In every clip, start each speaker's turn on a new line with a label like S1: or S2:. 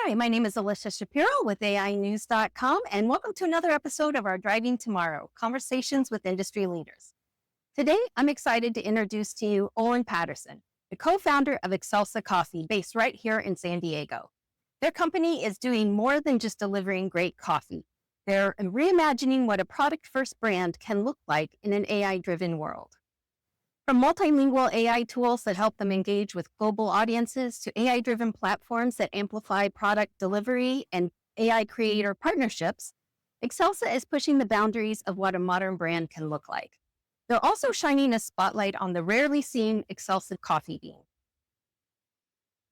S1: Hi, my name is Alicia Shapiro with AiNews.com, and welcome to another episode of our Driving Tomorrow, Conversations with Industry Leaders. Today, I'm excited to introduce to you Olin Patterson, the co-founder of Excelsa Coffee, based right here in San Diego. Their company is doing more than just delivering great coffee. They're reimagining what a product-first brand can look like in an AI-driven world. From multilingual AI tools that help them engage with global audiences to AI-driven platforms that amplify product delivery and AI creator partnerships, Excelsa is pushing the boundaries of what a modern brand can look like. They're also shining a spotlight on the rarely seen Excelsa coffee bean,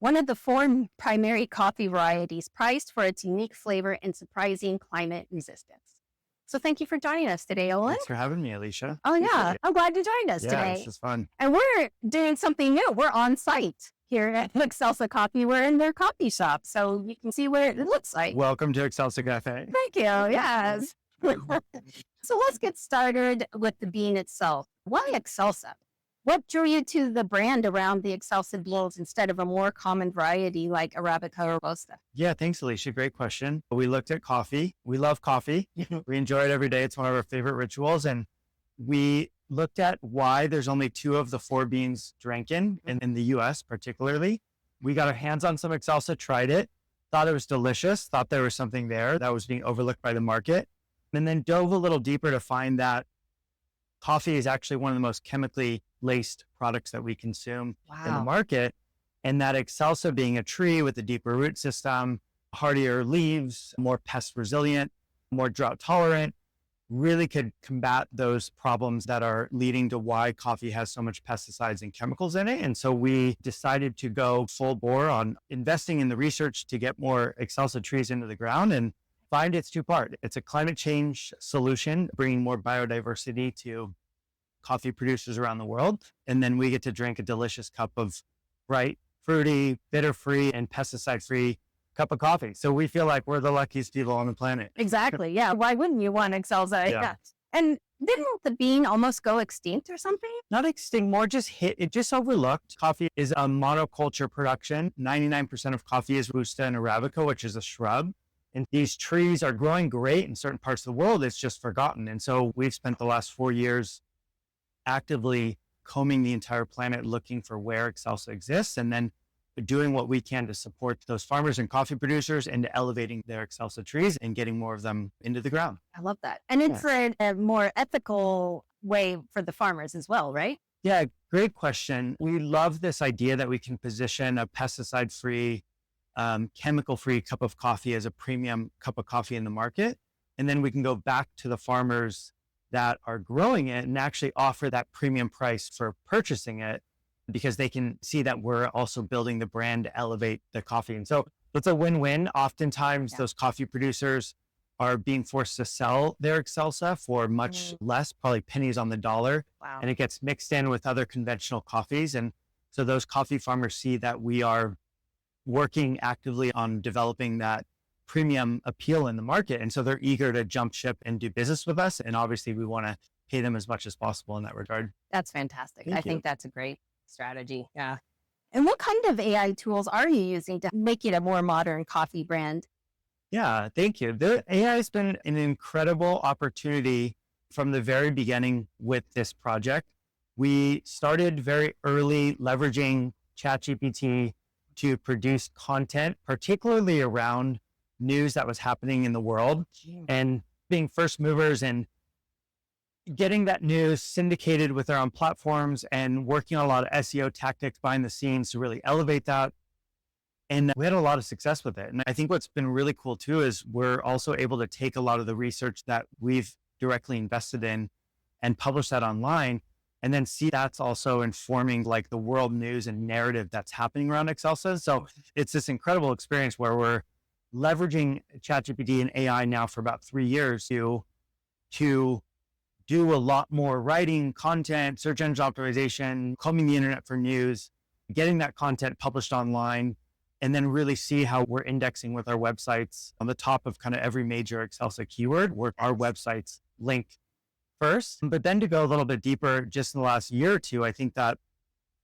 S1: one of the four primary coffee varieties prized for its unique flavor and surprising climate resistance. So thank you for joining us today, Olin.
S2: Thanks for having me, Alicia.
S1: Oh, yeah. I'm glad you joined us today.
S2: Yeah, this is fun.
S1: And we're doing something new. We're on site here at Excelsa Coffee. We're in their coffee shop, so you can see what it looks like.
S2: Welcome to Excelsa Cafe.
S1: Thank you. Yes. So let's get started with the bean itself. Why Excelsa? What drew you to the brand around the Excelsa beans instead of a more common variety like Arabica or Robusta?
S2: Yeah, thanks, Alicia. Great question. We looked at coffee. We love coffee. We enjoy it every day. It's one of our favorite rituals. And we looked at why there's only 2 of the 4 beans drank in the US particularly. We got our hands on some Excelsa, tried it, thought it was delicious, thought there was something there that was being overlooked by the market, and then dove a little deeper to find that coffee is actually one of the most chemically laced products that we consume in the market. And that Excelsa, being a tree with a deeper root system, hardier leaves, more pest resilient, more drought tolerant, really could combat those problems that are leading to why coffee has so much pesticides and chemicals in it. And so we decided to go full bore on investing in the research to get more Excelsa trees into the ground and find its 2-part. It's a climate change solution, bringing more biodiversity to coffee producers around the world. And then we get to drink a delicious cup of bright, fruity, bitter-free, and pesticide-free cup of coffee. So we feel like we're the luckiest people on the planet.
S1: Exactly. Yeah. Why wouldn't you want Excelsa?
S2: Yeah.
S1: And didn't the bean almost go extinct or something?
S2: Not extinct, more just just overlooked. Coffee is a monoculture production. 99% of coffee is Robusta and Arabica, which is a shrub. And these trees are growing great in certain parts of the world. It's just forgotten. And so we've spent the last 4 years actively combing the entire planet, looking for where Excelsa exists, and then doing what we can to support those farmers and coffee producers into elevating their Excelsa trees and getting more of them into the ground.
S1: I love that. And it's a more ethical way for the farmers as well, right?
S2: Yeah, great question. We love this idea that we can position a pesticide-free, chemical-free cup of coffee as a premium cup of coffee in the market. And then we can go back to the farmers that are growing it and actually offer that premium price for purchasing it, because they can see that we're also building the brand to elevate the coffee. And so it's a win-win. Oftentimes those coffee producers are being forced to sell their Excelsa for much less, probably pennies on the dollar.
S1: Wow.
S2: And it gets mixed in with other conventional coffees. And so those coffee farmers see that we are working actively on developing that premium appeal in the market. And so they're eager to jump ship and do business with us. And obviously we want to pay them as much as possible in that regard.
S1: That's fantastic.
S2: Thank
S1: I
S2: you.
S1: think that's a great strategy. Yeah. And what kind of AI tools are you using to make it a more modern coffee brand?
S2: Yeah, thank you. The AI has been an incredible opportunity from the very beginning with this project. We started very early leveraging ChatGPT to produce content, particularly around news that was happening in the world, and being first movers and getting that news syndicated with our own platforms and working on a lot of SEO tactics behind the scenes to really elevate that. And we had a lot of success with it. And I think what's been really cool too is we're also able to take a lot of the research that we've directly invested in and publish that online, and then see that's also informing like the world news and narrative that's happening around Excelsa. So it's this incredible experience where we're leveraging ChatGPT and AI now for about 3 years to do a lot more writing, content, search engine optimization, combing the internet for news, getting that content published online, and then really see how we're indexing with our websites on the top of kind of every major Excelsa keyword, where our websites link first. But then to go a little bit deeper, just in the last year or two, I think that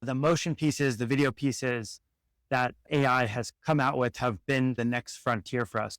S2: the motion pieces, the video pieces, that AI has come out with have been the next frontier for us.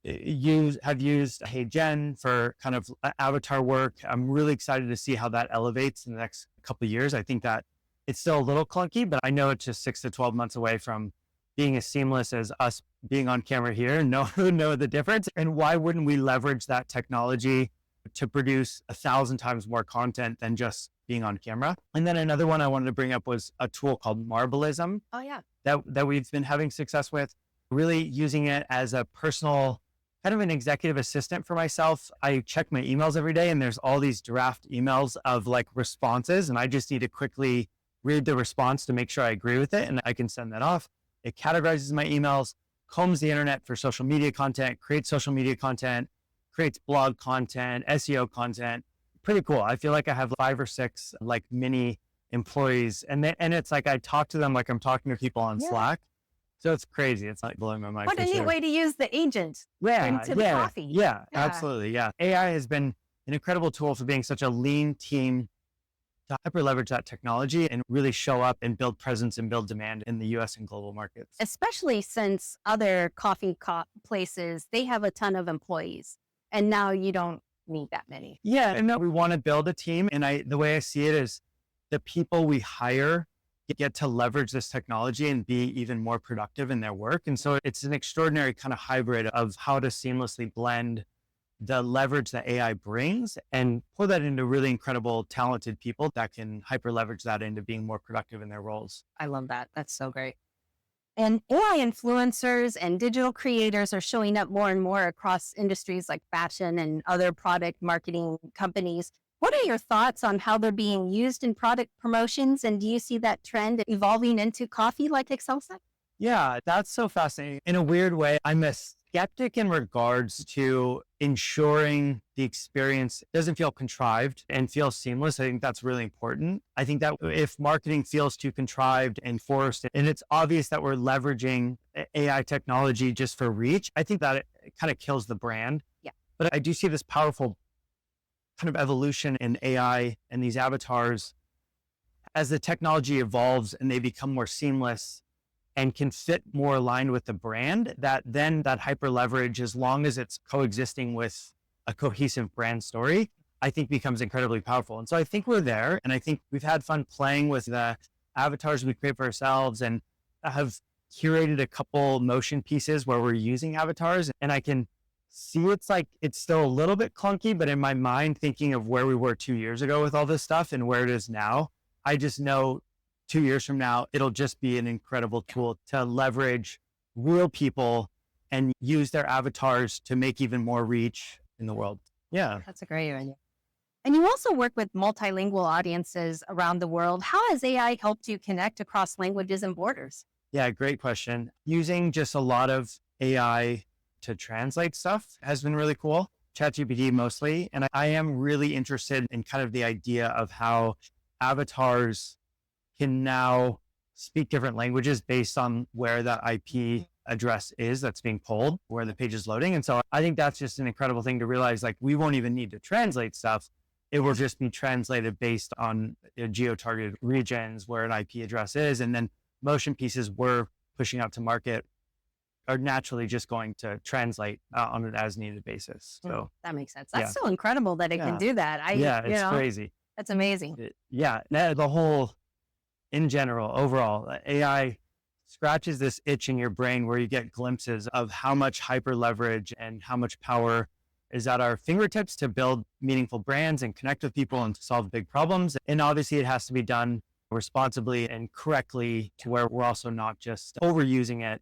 S2: Have used Hey Gen for kind of avatar work. I'm really excited to see how that elevates in the next couple of years. I think that it's still a little clunky, but I know it's just 6 to 12 months away from being as seamless as us being on camera here and know the difference. And why wouldn't we leverage that technology to produce 1,000 times more content than just being on camera? And then another one I wanted to bring up was a tool called Marbleism.
S1: Oh, yeah.
S2: That we've been having success with, really using it as a personal, kind of an executive assistant for myself. I check my emails every day and there's all these draft emails of like responses, and I just need to quickly read the response to make sure I agree with it, and I can send that off. It categorizes my emails, combs the internet for social media content, creates social media content, creates blog content, SEO content. Pretty cool. I feel like I have 5 or 6 like mini employees, and it's like I talk to them like I'm talking to people on Slack. So it's crazy. It's like blowing my mind.
S1: What a neat way to use the agent into the coffee.
S2: Yeah, absolutely. Yeah. AI has been an incredible tool for being such a lean team to hyper leverage that technology and really show up and build presence and build demand in the US and global markets.
S1: Especially since other coffee places, they have a ton of employees, and now you don't need that many.
S2: Yeah. And we want to build a team. And the way I see it is the people we hire get to leverage this technology and be even more productive in their work. And so it's an extraordinary kind of hybrid of how to seamlessly blend the leverage that AI brings and pull that into really incredible, talented people that can hyper leverage that into being more productive in their roles.
S1: I love that. That's so great. And AI influencers and digital creators are showing up more and more across industries like fashion and other product marketing companies. What are your thoughts on how they're being used in product promotions? And do you see that trend evolving into coffee like Excelsa?
S2: Yeah, that's so fascinating. In a weird way, I'm a skeptic in regards to ensuring the experience doesn't feel contrived and feel seamless. I think that's really important. I think that if marketing feels too contrived and forced, and it's obvious that we're leveraging AI technology just for reach, I think that it kind of kills the brand.
S1: Yeah.
S2: But I do see this powerful kind of evolution in AI and these avatars as the technology evolves and they become more seamless and can fit more aligned with the brand, that then that hyper leverage, as long as it's coexisting with a cohesive brand story, I think becomes incredibly powerful. And so I think we're there. And I think we've had fun playing with the avatars we create for ourselves, and have curated a couple motion pieces where we're using avatars. And I can see it's still a little bit clunky, but in my mind, thinking of where we were 2 years ago with all this stuff and where it is now, I just know 2 years from now, it'll just be an incredible tool to leverage real people and use their avatars to make even more reach in the world. Yeah.
S1: That's a great idea. And you also work with multilingual audiences around the world. How has AI helped you connect across languages and borders?
S2: Yeah, great question. Using just a lot of AI to translate stuff has been really cool. ChatGPT mostly. And I am really interested in kind of the idea of how avatars can now speak different languages based on where that IP address is that's being pulled, where the page is loading. And so I think that's just an incredible thing to realize, like, we won't even need to translate stuff. It will just be translated based on geo-targeted regions where an IP address is. And then motion pieces we're pushing out to market are naturally just going to translate on an as needed basis. So
S1: that makes sense. That's so incredible that it can do that.
S2: It's crazy.
S1: That's amazing.
S2: The whole, in general, overall, AI scratches this itch in your brain where you get glimpses of how much hyper leverage and how much power is at our fingertips to build meaningful brands and connect with people and solve big problems. And obviously it has to be done responsibly and correctly to where we're also not just overusing it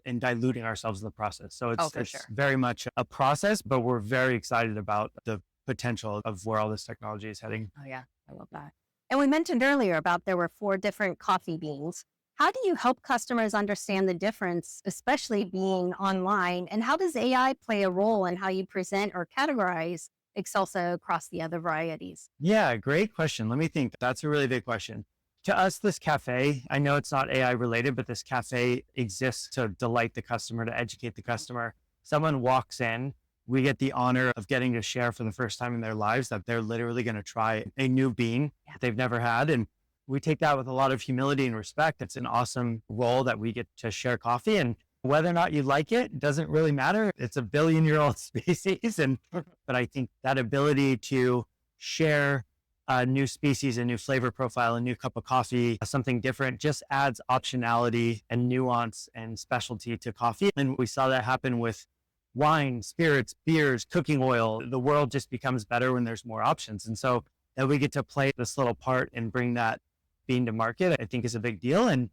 S2: and diluting ourselves in the process. So it's very much a process, but we're very excited about the potential of where all this technology is heading.
S1: Oh yeah, I love that. And we mentioned earlier about there were 4 different coffee beans. How do you help customers understand the difference, especially being online? And how does AI play a role in how you present or categorize Excelsa across the other varieties?
S2: Yeah, great question. Let me think. That's a really big question. To us, this cafe, I know it's not AI related, but this cafe exists to delight the customer, to educate the customer. Someone walks in, we get the honor of getting to share for the first time in their lives that they're literally going to try a new bean that they've never had. And we take that with a lot of humility and respect. It's an awesome role that we get to share coffee, and whether or not you like it doesn't really matter. It's a billion-year-old species. But I think that ability to share a new species, a new flavor profile, a new cup of coffee, something different, just adds optionality and nuance and specialty to coffee. And we saw that happen with wine, spirits, beers, cooking oil. The world just becomes better when there's more options. And so that we get to play this little part and bring that bean to market, I think is a big deal. And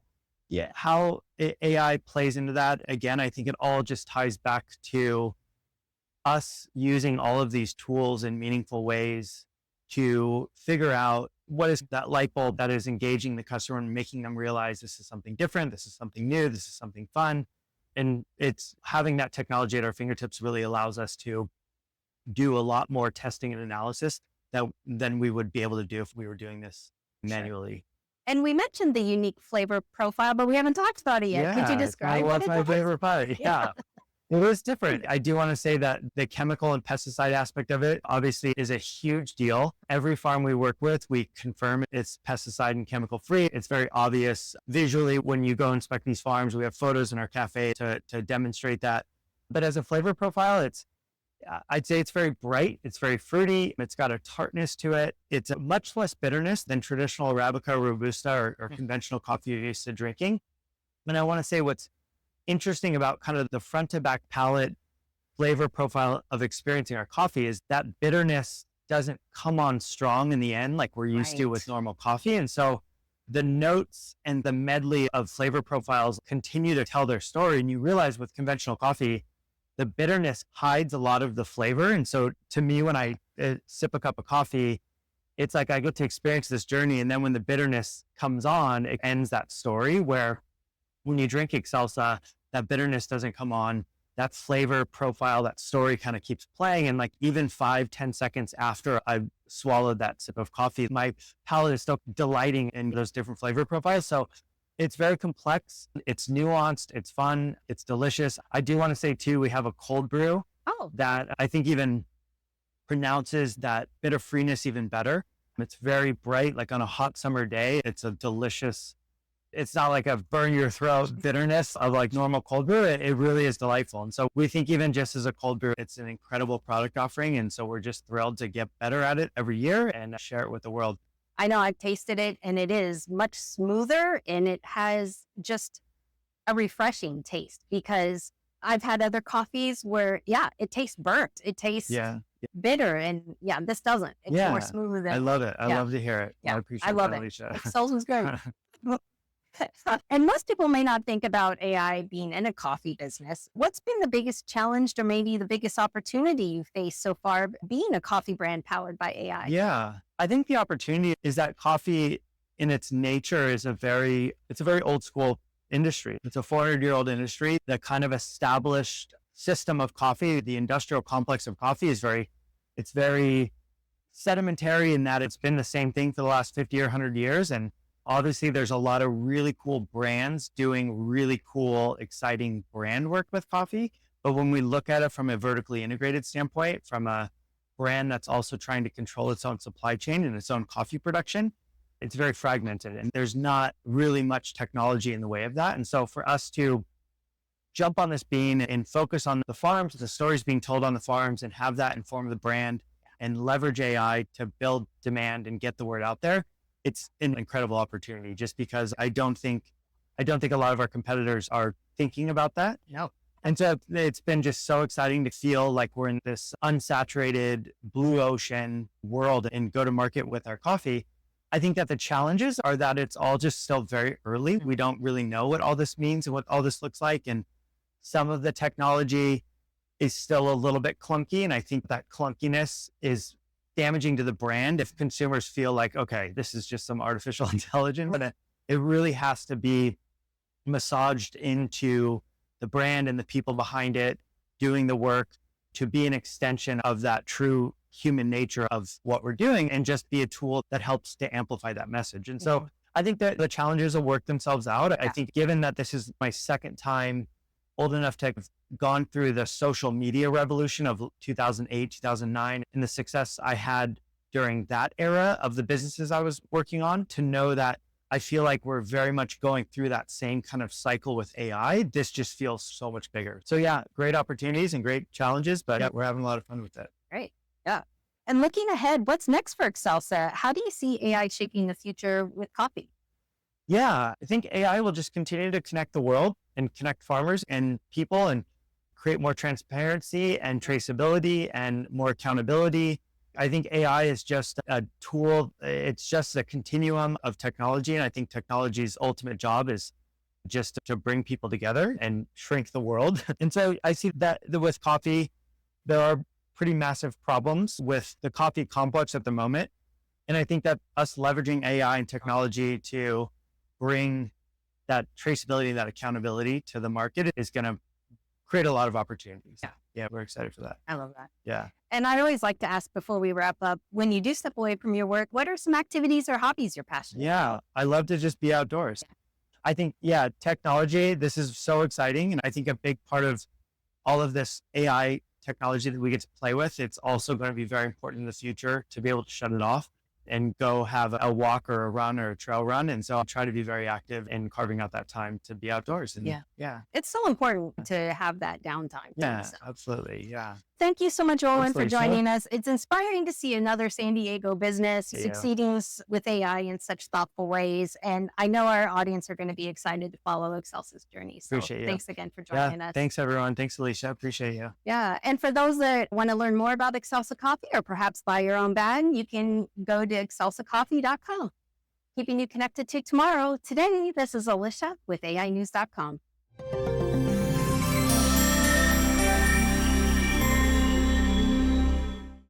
S2: yeah, how AI plays into that, again, I think it all just ties back to us using all of these tools in meaningful ways to figure out what is that light bulb that is engaging the customer and making them realize this is something different, this is something new, this is something fun. And it's having that technology at our fingertips really allows us to do a lot more testing and analysis than we would be able to do if we were doing this manually.
S1: And we mentioned the unique flavor profile, but we haven't talked about it yet. Could you describe what
S2: what's
S1: it
S2: my
S1: does?
S2: favorite pie? Yeah. It was different. I do want to say that the chemical and pesticide aspect of it obviously is a huge deal. Every farm we work with, we confirm it's pesticide and chemical free. It's very obvious visually when you go inspect these farms. We have photos in our cafe to demonstrate that. But as a flavor profile, I'd say it's very bright. It's very fruity. It's got a tartness to it. It's a much less bitterness than traditional Arabica, Robusta, or conventional coffee you're used to drinking. And I want to say what's interesting about kind of the front to back palate flavor profile of experiencing our coffee is that bitterness doesn't come on strong in the end like we're used to with normal coffee. And so the notes and the medley of flavor profiles continue to tell their story. And you realize with conventional coffee, the bitterness hides a lot of the flavor. And so to me, when I sip a cup of coffee, it's like I get to experience this journey. And then when the bitterness comes on, it ends that story where when you drink Excelsa, that bitterness doesn't come on. That flavor profile, that story kind of keeps playing. And like even 5-10 seconds after I swallowed that sip of coffee, my palate is still delighting in those different flavor profiles. So it's very complex. It's nuanced. It's fun. It's delicious. I do want to say too, we have a cold brew that I think even pronounces that bitter freeness even better. It's very bright, like on a hot summer day. It's a delicious, it's not like a burn your throat bitterness of like normal cold brew. It really is delightful. And so we think even just as a cold brew, it's an incredible product offering. And so we're just thrilled to get better at it every year and share it with the world.
S1: I know I've tasted it and it is much smoother and it has just a refreshing taste because I've had other coffees where, it tastes burnt. It tastes bitter. And this doesn't. It's more smooth than.
S2: I love it. I love to hear it.
S1: Yeah.
S2: I appreciate
S1: I love
S2: that,
S1: it.
S2: Alicia.
S1: Excelsa's great. And most people may not think about AI being in a coffee business. What's been the biggest challenge or maybe the biggest opportunity you've faced so far being a coffee brand powered by AI?
S2: Yeah, I think the opportunity is that coffee in its nature is it's a very old school industry. It's a 400-year-old industry. The kind of established system of coffee, the industrial complex of coffee it's very sedimentary in that it's been the same thing for the last 50 or 100 years. And obviously, there's a lot of really cool brands doing really cool, exciting brand work with coffee. But when we look at it from a vertically integrated standpoint, from a brand that's also trying to control its own supply chain and its own coffee production, it's very fragmented. And there's not really much technology in the way of that. And so for us to jump on this bean and focus on the farms, the stories being told on the farms, and have that inform the brand and leverage AI to build demand and get the word out there, it's an incredible opportunity just because I don't think a lot of our competitors are thinking about that.
S1: No.
S2: And so it's been just so exciting to feel like we're in this unsaturated blue ocean world and go to market with our coffee. I think that the challenges are that it's all just still very early. We don't really know what all this means and what all this looks like. And some of the technology is still a little bit clunky. And I think that clunkiness is damaging to the brand if consumers feel like, okay, this is just some artificial intelligence, but it really has to be massaged into the brand and the people behind it doing the work to be an extension of that true human nature of what we're doing and just be a tool that helps to amplify that message. And so I think that the challenges will work themselves out. I think given that this is my second time old enough to have gone through the social media revolution of 2008, 2009, and the success I had during that era of the businesses I was working on to know that I feel like we're very much going through that same kind of cycle with AI. This just feels so much bigger. So yeah, great opportunities and great challenges, but yeah, we're having a lot of fun with it.
S1: Great. Yeah. And looking ahead, what's next for Excelsa? How do you see AI shaping the future with coffee?
S2: Yeah, I think AI will just continue to connect the world and connect farmers and people and create more transparency and traceability and more accountability. I think AI is just a tool. It's just a continuum of technology. And I think technology's ultimate job is just to bring people together and shrink the world. And so I see that with coffee, there are pretty massive problems with the coffee complex at the moment. And I think that us leveraging AI and technology to bring that traceability, that accountability to the market is going to create a lot of opportunities. Yeah, we're excited for that.
S1: I love that.
S2: Yeah.
S1: And I always like to ask before we wrap up, when you do step away from your work, what are some activities or hobbies you're passionate
S2: Yeah,
S1: about?
S2: I love to just be outdoors. I think, technology, this is so exciting. And I think a big part of all of this AI technology that we get to play with, it's also going to be very important in the future to be able to shut it off and go have a walk or a run or a trail run. And so I'll try to be very active in carving out that time to be outdoors. And yeah,
S1: It's so important to have that downtime.
S2: yeah,
S1: So.
S2: absolutely. Yeah.
S1: Thank you so much, Olin,
S2: Thanks,
S1: for
S2: Lisa.
S1: joining us. It's inspiring to see another San Diego business
S2: Yeah.
S1: succeeding with AI in such thoughtful ways. And I know our audience are going to be excited to follow Excelsa's journey. So
S2: Appreciate you.
S1: thanks again for
S2: Yeah.
S1: joining us.
S2: Thanks, everyone. Thanks, Alicia. Appreciate you.
S1: Yeah. And for those that want to learn more about Excelsa Coffee or perhaps buy your own bag, you can go to excelsacoffee.com. Keeping you connected to tomorrow. Today, this is Alicia with AiNews.com.